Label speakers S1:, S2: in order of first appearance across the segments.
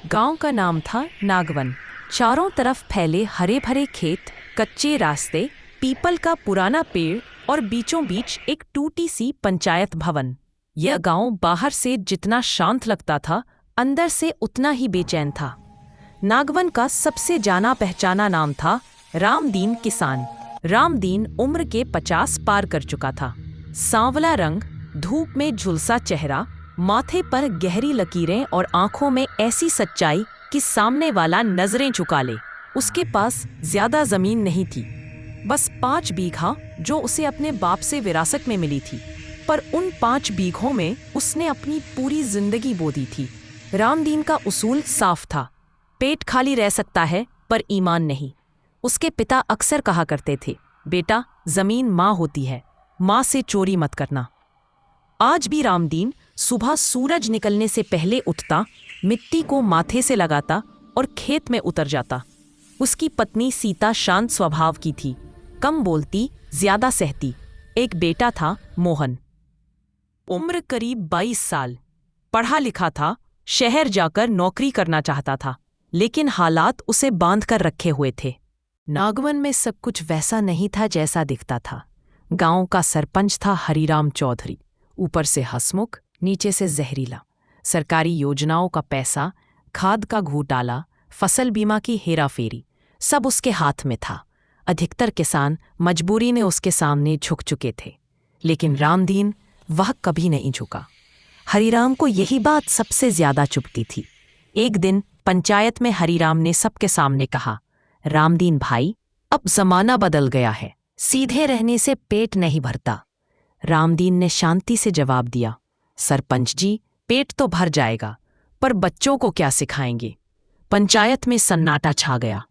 S1: गांव का नाम था नागवन। चारों तरफ फैले हरे भरे खेत, कच्चे रास्ते, पीपल का पुराना पेड़ और बीचों बीच एक टूटी सी पंचायत भवन। यह गांव बाहर से जितना शांत लगता था, अंदर से उतना ही बेचैन था। नागवन का सबसे जाना पहचाना नाम था रामदीन किसान। रामदीन उम्र के 50 पार कर चुका था। सांवला रंग, धूप में झुलसा चेहरा, माथे पर गहरी लकीरें और आंखों में ऐसी सच्चाई कि सामने वाला नजरें चुका ले। उसके पास ज्यादा जमीन नहीं थी, बस 5 बीघा जो उसे अपने बाप से विरासत में मिली थी। पर उन 5 बीघों में उसने अपनी पूरी जिंदगी बो दी थी। रामदीन का उसूल साफ था, पेट खाली रह सकता है पर ईमान नहीं। उसके पिता अक्सर कहा करते थे, बेटा जमीन माँ होती है, माँ से चोरी मत करना। आज भी रामदीन सुबह सूरज निकलने से पहले उठता, मिट्टी को माथे से लगाता और खेत में उतर जाता। उसकी पत्नी सीता शांत स्वभाव की थी, कम बोलती, ज्यादा सहती। एक बेटा था मोहन, उम्र करीब 22 साल, पढ़ा लिखा था, शहर जाकर नौकरी करना चाहता था, लेकिन हालात उसे बांध कर रखे हुए थे। नागवन में सब कुछ वैसा नहीं था जैसा दिखता था। गांव का सरपंच था हरिराम चौधरी, ऊपर से हंसमुख, नीचे से जहरीला। सरकारी योजनाओं का पैसा, खाद का घोटाला, फसल बीमा की हेराफेरी, सब उसके हाथ में था। अधिकतर किसान मजबूरी ने उसके सामने झुक चुके थे, लेकिन रामदीन वह कभी नहीं झुका। हरिराम को यही बात सबसे ज्यादा चुभती थी। एक दिन पंचायत में हरिराम ने सबके सामने कहा, रामदीन भाई, अब जमाना बदल गया है, सीधे रहने से पेट नहीं भरता। रामदीन ने शांति से जवाब दिया, सरपंच जी, पेट तो भर जाएगा, पर बच्चों को क्या सिखाएंगे। पंचायत में सन्नाटा छा गया।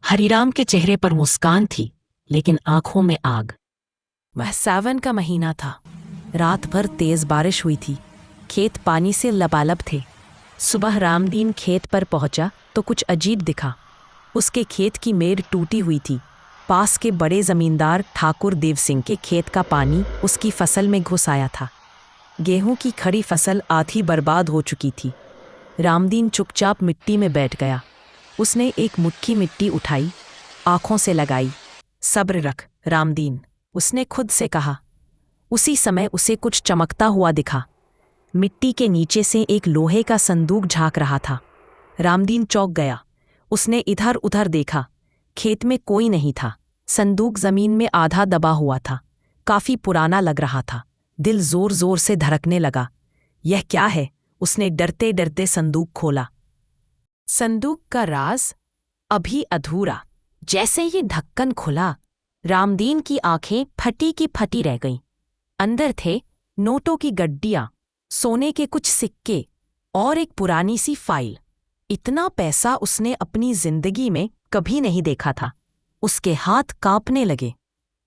S1: हरिराम के चेहरे पर मुस्कान थी, लेकिन आंखों में आग। वह सावन का महीना था। रात भर तेज बारिश हुई थी, खेत पानी से लबालब थे। सुबह रामदीन खेत पर पहुंचा तो कुछ अजीब दिखा। उसके खेत की मेड़ टूटी हुई थी। पास के बड़े जमींदार ठाकुर देव सिंह के खेत का पानी उसकी फसल में घुस आया था। गेहूं की खड़ी फसल आधी बर्बाद हो चुकी थी। रामदीन चुपचाप मिट्टी में बैठ गया। उसने एक मुट्ठी मिट्टी उठाई, आंखों से लगाई। सब्र रख रामदीन, उसने खुद से कहा। उसी समय उसे कुछ चमकता हुआ दिखा। मिट्टी के नीचे से एक लोहे का संदूक झांक रहा था। रामदीन चौंक गया। उसने इधर उधर देखा, खेत में कोई नहीं था। संदूक जमीन में आधा दबा हुआ था, काफी पुराना लग रहा था। दिल जोर जोर से धड़कने लगा। यह क्या है? उसने डरते डरते संदूक खोला। संदूक का राज अभी अधूरा। जैसे ही ढक्कन खुला, रामदीन की आंखें फटी की फटी रह गईं। अंदर थे नोटों की गड्डियां, सोने के कुछ सिक्के और एक पुरानी सी फाइल। इतना पैसा उसने अपनी जिंदगी में कभी नहीं देखा था। उसके हाथ कांपने लगे।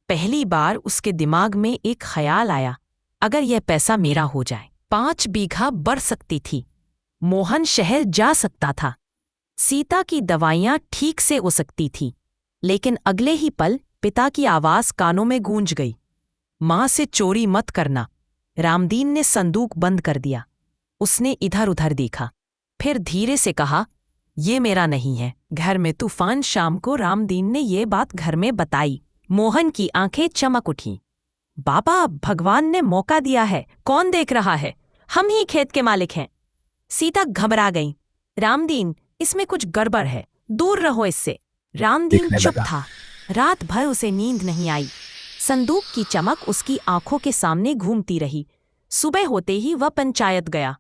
S1: पहली बार उसके दिमाग में एक ख्याल आया, अगर यह पैसा मेरा हो जाए, 5 बीघा बढ़ सकती थी, मोहन शहर जा सकता था, सीता की दवाइयां ठीक से हो सकती थी। लेकिन अगले ही पल पिता की आवाज कानों में गूंज गई, मां से चोरी मत करना। रामदीन ने संदूक बंद कर दिया। उसने इधर उधर देखा, फिर धीरे से कहा, ये मेरा नहीं है। घर में तूफान। शाम को रामदीन ने ये बात घर में बताई। मोहन की आंखें चमक उठीं। बाबा, भगवान ने मौका दिया है, कौन देख रहा है, हम ही खेत के मालिक हैं। सीता घबरा गई। रामदीन, इसमें कुछ गड़बड़ है, दूर रहो इससे। रामदीन चुप था। रात भर उसे नींद नहीं आई। संदूक की चमक उसकी आंखों के सामने घूमती रही। सुबह होते ही वह पंचायत गया।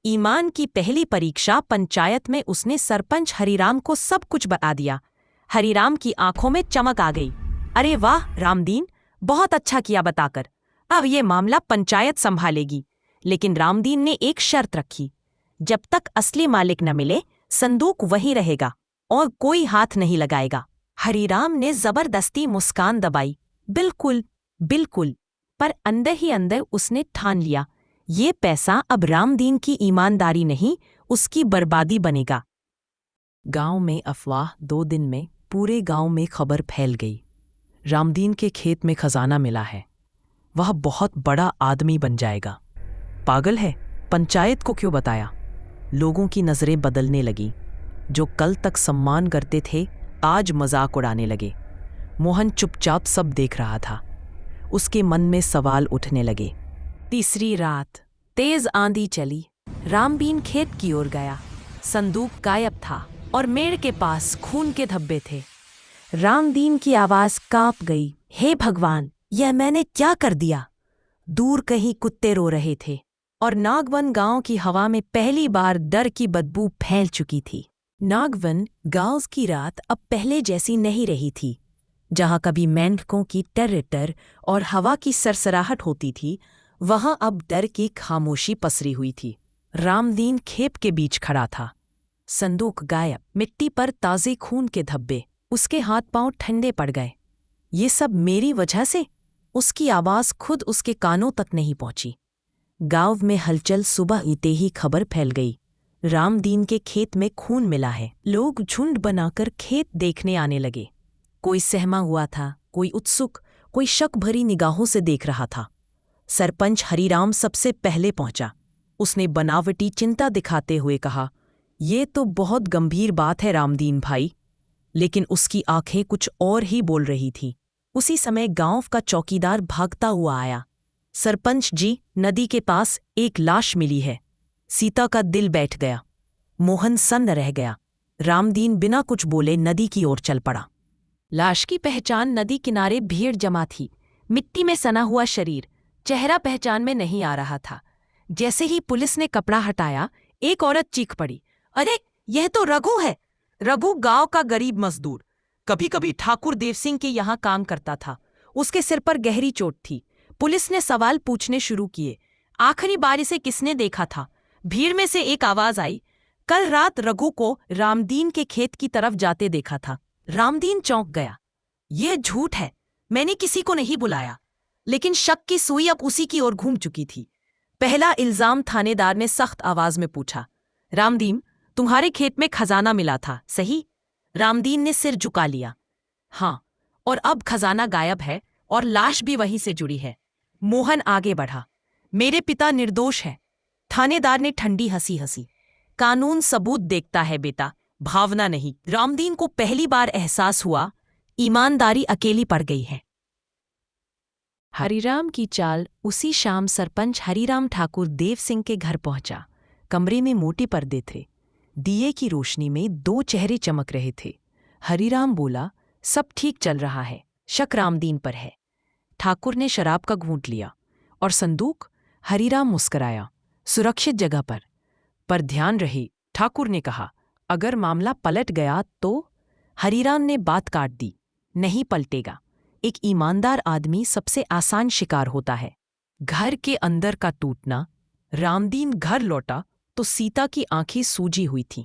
S1: ईमान की पहली परीक्षा पंचायत में उसने सरपंच हरिराम को सब कुछ बता दिया। हरिराम की आंखों में चमक आ गई। अरे वाह रामदीन, बहुत अच्छा किया बताकर, अब ये मामला पंचायत संभालेगी। लेकिन रामदीन ने एक शर्त रखी, जब तक असली मालिक न मिले संदूक वहीं रहेगा और कोई हाथ नहीं लगाएगा। हरिराम ने जबरदस्ती मुस्कान दबाई, बिल्कुल बिल्कुल। पर अंदर ही अंदर उसने ठान लिया, ये पैसा अब रामदीन की ईमानदारी नहीं, उसकी बर्बादी बनेगा। गांव में अफवाह। 2 दिन में पूरे गांव में खबर फैल गई, रामदीन के खेत में खजाना मिला है, वह बहुत बड़ा आदमी बन जाएगा। पागल है, पंचायत को क्यों बताया? लोगों की नजरें बदलने लगीं। जो कल तक सम्मान करते थे आज मजाक उड़ाने लगे। मोहन चुपचाप सब देख रहा था। उसके मन में सवाल उठने लगे। तीसरी रात तेज आंधी चली। रामबीन खेत की ओर गया। संदूक गायब था और मेड़ के पास खून के धब्बे थे। रामदीन की आवाज कांप गई। हे भगवान, यह मैंने क्या कर दिया? दूर कहीं कुत्ते रो रहे थे और नागवन गांव की हवा में पहली बार डर की बदबू फैल चुकी थी। नागवन गांव की रात अब पहले जैसी नहीं रही थी। जहां कभी मेंढकों की टर और हवा की सरसराहट होती थी, वहां अब डर की खामोशी पसरी हुई थी। रामदीन खेप के बीच खड़ा था। संदूक गायब, मिट्टी पर ताजे खून के धब्बे। उसके हाथ पांव ठंडे पड़ गए। ये सब मेरी वजह से? उसकी आवाज खुद उसके कानों तक नहीं पहुंची। गांव में हलचल सुबह होते ही खबर फैल गई। रामदीन के खेत में खून मिला है। लोग झुंड बनाकर खेत देखने आने लगे। कोई सहमा हुआ था, कोई उत्सुक, कोई शक भरी निगाहों से देख रहा था। सरपंच हरिराम सबसे पहले पहुंचा। उसने बनावटी चिंता दिखाते हुए कहा, ये तो बहुत गंभीर बात है रामदीन भाई। लेकिन उसकी आंखें कुछ और ही बोल रही थीं। उसी समय गांव का चौकीदार भागता हुआ आया। सरपंच जी, नदी के पास एक लाश मिली है। सीता का दिल बैठ गया। मोहन सन्न रह गया। रामदीन बिना कुछ बोले नदी की ओर चल पड़ा। लाश की पहचान नदी किनारे भीड़ जमा थी। मिट्टी में सना हुआ शरीर, चेहरा पहचान में नहीं आ रहा था। जैसे ही पुलिस ने कपड़ा हटाया, एक औरत चीख पड़ी, अरे यह तो रघु है। रघु गांव का गरीब मजदूर, कभी कभी ठाकुर देव सिंह के यहाँ काम करता था। उसके सिर पर गहरी चोट थी। पुलिस ने सवाल पूछने शुरू किए। आखिरी बार इसे किसने देखा था? भीड़ में से एक आवाज आई, कल रात रघु को रामदीन के खेत की तरफ जाते देखा था। रामदीन चौंक गया। यह झूठ है, मैंने किसी को नहीं बुलाया। लेकिन शक की सुई अब उसी की ओर घूम चुकी थी। पहला इल्जाम थानेदार ने सख्त आवाज में पूछा, रामदीन, तुम्हारे खेत में खजाना मिला था, सही? रामदीन ने सिर झुका लिया। हाँ, और अब खजाना गायब है और लाश भी वहीं से जुड़ी है। मोहन आगे बढ़ा, मेरे पिता निर्दोष है। थानेदार ने ठंडी हंसी हंसी। कानून सबूत देखता है बेटा, भावना नहीं। रामदीन को पहली बार एहसास हुआ, ईमानदारी अकेली पड़ गई है। हरिराम की चाल उसी शाम सरपंच हरिराम ठाकुर देव सिंह के घर पहुंचा। कमरे में मोटे पर्दे थे। दिए की रोशनी में दो चेहरे चमक रहे थे। हरिराम बोला, सब ठीक चल रहा है, शक रामदीन पर है। ठाकुर ने शराब का घूंट लिया। और संदूक? हरिराम मुस्कराया, सुरक्षित जगह पर ध्यान रहे, ठाकुर ने कहा, अगर मामला पलट गया तो? हरिराम ने बात काट दी, नहीं पलटेगा। एक ईमानदार आदमी सबसे आसान शिकार होता है। घर के अंदर का टूटना। रामदीन घर लौटा तो सीता की आंखें सूजी हुई थीं।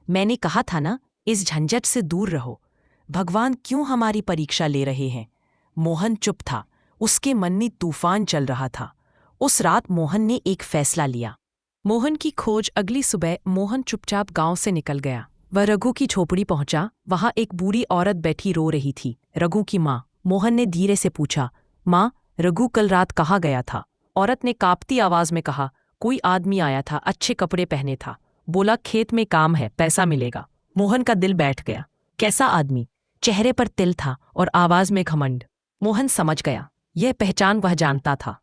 S1: मैंने कहा था ना, इस झंझट से दूर रहो। भगवान क्यों हमारी परीक्षा ले रहे हैं? मोहन चुप था। उसके मन में तूफान चल रहा था। उस रात मोहन ने एक फैसला लिया। मोहन की खोज। अगली सुबह मोहन चुपचाप गांव से निकल गया। वह रघु की झोपड़ी पहुंचा। वहां एक बूढ़ी औरत बैठी रो रही थी, रघु की माँ। मोहन ने धीरे से पूछा, माँ, रघु कल रात कहाँ गया था? औरत ने कांपती आवाज में कहा, कोई आदमी आया था, अच्छे कपड़े पहने था, बोला खेत में काम है, पैसा मिलेगा। मोहन का दिल बैठ गया। कैसा आदमी? चेहरे पर तिल था और आवाज में घमंड। मोहन समझ गया, यह पहचान वह जानता था।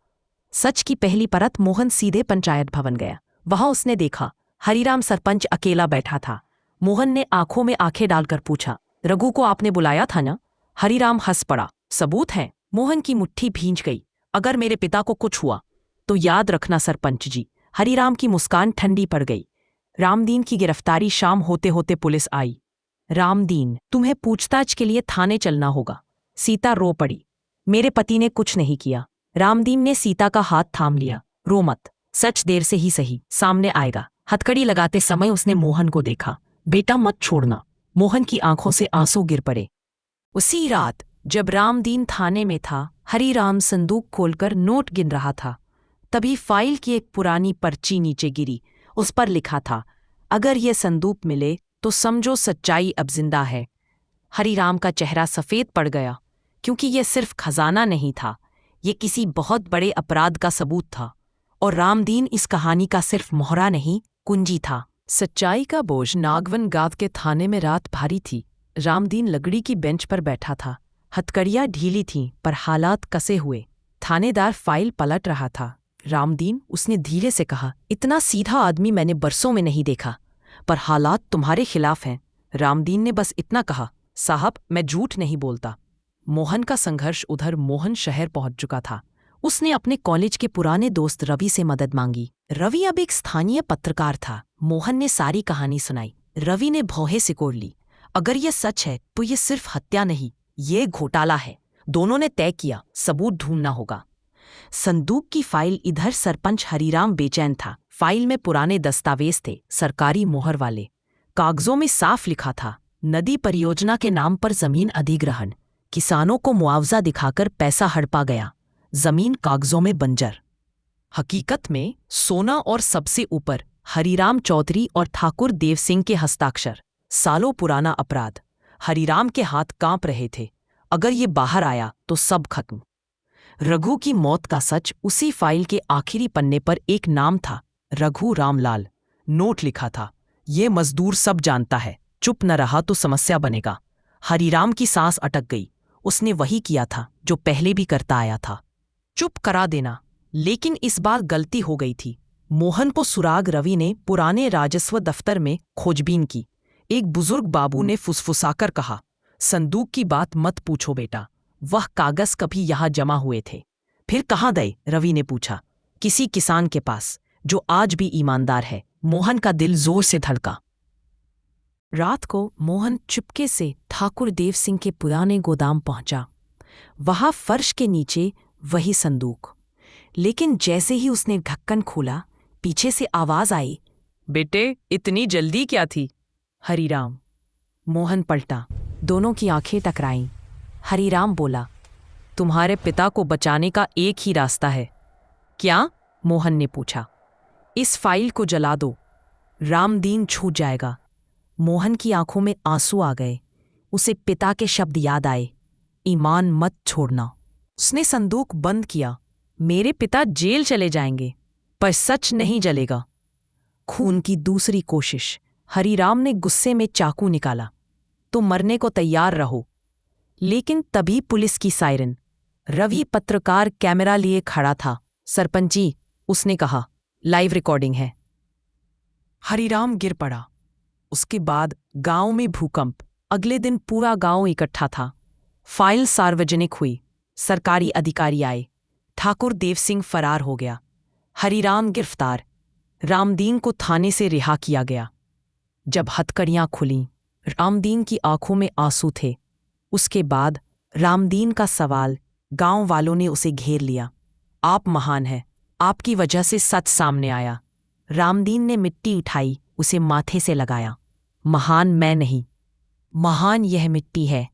S1: सच की पहली परत। मोहन सीधे पंचायत भवन गया। वहां उसने देखा, हरिराम सरपंच अकेला बैठा था। मोहन ने आंखों में आंखें डालकर पूछा, रघु को आपने बुलाया था ना? हरिराम हंस पड़ा, सबूत है? मोहन की मुट्ठी भींच गई। अगर मेरे पिता को कुछ हुआ तो याद रखना सरपंच जी। हरिराम की मुस्कान ठंडी पड़ गई। रामदीन की गिरफ्तारी। शाम होते होते पुलिस आई। रामदीन, तुम्हें पूछताछ के लिए थाने चलना होगा। सीता रो पड़ी, मेरे पति ने कुछ नहीं किया। रामदीन ने सीता का हाथ थाम लिया, रो मत, सच देर से ही सही सामने आएगा। हथकड़ी लगाते समय उसने मोहन को देखा, बेटा मत छोड़ना। मोहन की आंखों से आंसू गिर पड़े। उसी रात जब रामदीन थाने में था, हरिराम संदूक खोलकर नोट गिन रहा था। तभी फाइल की एक पुरानी पर्ची नीचे गिरी। उस पर लिखा था, अगर ये संदूक मिले तो समझो सच्चाई अब जिंदा है। हरिराम का चेहरा सफेद पड़ गया, क्योंकि यह सिर्फ खजाना नहीं था, ये किसी बहुत बड़े अपराध का सबूत था। और रामदीन इस कहानी का सिर्फ मोहरा नहीं, कुंजी था। सच्चाई का बोझ नागवन गांव के थाने में रात भारी थी। रामदीन लकड़ी की बेंच पर बैठा था। हथकड़ियां ढीली थीं पर हालात कसे हुए। थानेदार फाइल पलट रहा था। रामदीन, उसने धीरे से कहा, इतना सीधा आदमी मैंने बरसों में नहीं देखा, पर हालात तुम्हारे खिलाफ हैं। रामदीन ने बस इतना कहा, साहब मैं झूठ नहीं बोलता। मोहन का संघर्ष उधर मोहन शहर पहुंच चुका था। उसने अपने कॉलेज के पुराने दोस्त रवि से मदद मांगी। रवि अब एक स्थानीय पत्रकार था। मोहन ने सारी कहानी सुनाई। रवि ने भौहें सिकोड़ ली। अगर ये सच है तो ये सिर्फ हत्या नहीं, ये घोटाला है। दोनों ने तय किया सबूत ढूंढना होगा। संदूक की फाइल इधर सरपंच हरिराम बेचैन था। फाइल में पुराने दस्तावेज थे, सरकारी मोहर वाले। कागजों में साफ लिखा था, नदी परियोजना के नाम पर जमीन अधिग्रहण। किसानों को मुआवजा दिखाकर पैसा हड़पा गया। जमीन कागजों में बंजर। हकीकत में सोना और सबसे ऊपर हरिराम चौधरी और ठाकुर देव सिंह के हस्ताक्षर। सालों पुराना अपराध। हरिराम के हाथ कांप रहे थे। अगर ये बाहर आया तो सब खत्म। रघु की मौत का सच। उसी फाइल के आखिरी पन्ने पर एक नाम था, रघु रामलाल। नोट लिखा था, ये मजदूर सब जानता है, चुप न रहा तो समस्या बनेगा। हरिराम की सांस अटक गई। उसने वही किया था जो पहले भी करता आया था, चुप करा देना। लेकिन इस बार गलती हो गई थी। मोहन को सुराग रवि ने पुराने राजस्व दफ्तर में खोजबीन की। एक बुजुर्ग बाबू ने फुसफुसाकर कहा, संदूक की बात मत पूछो बेटा, वह कागज कभी यहां जमा हुए थे। फिर कहाँ गए? रवि ने पूछा। किसी किसान के पास, जो आज भी ईमानदार है। मोहन का दिल जोर से धड़का। रात को मोहन चुपके से ठाकुर देव सिंह के पुराने गोदाम पहुंचा। वहां फर्श के नीचे वही संदूक। लेकिन जैसे ही उसने ढक्कन खोला, पीछे से आवाज आई, बेटे इतनी जल्दी क्या थी? हरिराम। मोहन पलटा। दोनों की आंखें टकराईं। हरिराम बोला, तुम्हारे पिता को बचाने का एक ही रास्ता है। क्या? मोहन ने पूछा। इस फाइल को जला दो, रामदीन छूट जाएगा। मोहन की आंखों में आंसू आ गए। उसे पिता के शब्द याद आए, ईमान मत छोड़ना। उसने संदूक बंद किया। मेरे पिता जेल चले जाएंगे, पर सच नहीं जलेगा। खून की दूसरी कोशिश। हरिराम ने गुस्से में चाकू निकाला। तो मरने को तैयार रहो। लेकिन तभी पुलिस की सायरन। रवि पत्रकार कैमरा लिए खड़ा था। सरपंच जी, उसने कहा, लाइव रिकॉर्डिंग है। हरिराम गिर पड़ा। उसके बाद गांव में भूकंप। अगले दिन पूरा गांव इकट्ठा था। फाइल सार्वजनिक हुई। सरकारी अधिकारी आए। ठाकुर देव सिंह फरार हो गया। हरिराम गिरफ्तार। रामदीन को थाने से रिहा किया गया। जब हथकड़ियां खुलीं, रामदीन की आंखों में आंसू थे। उसके बाद रामदीन का सवाल। गांव वालों ने उसे घेर लिया। आप महान हैं, आपकी वजह से सच सामने आया। रामदीन ने मिट्टी उठाई, उसे माथे से लगाया। महान मैं नहीं, महान यह मिट्टी है।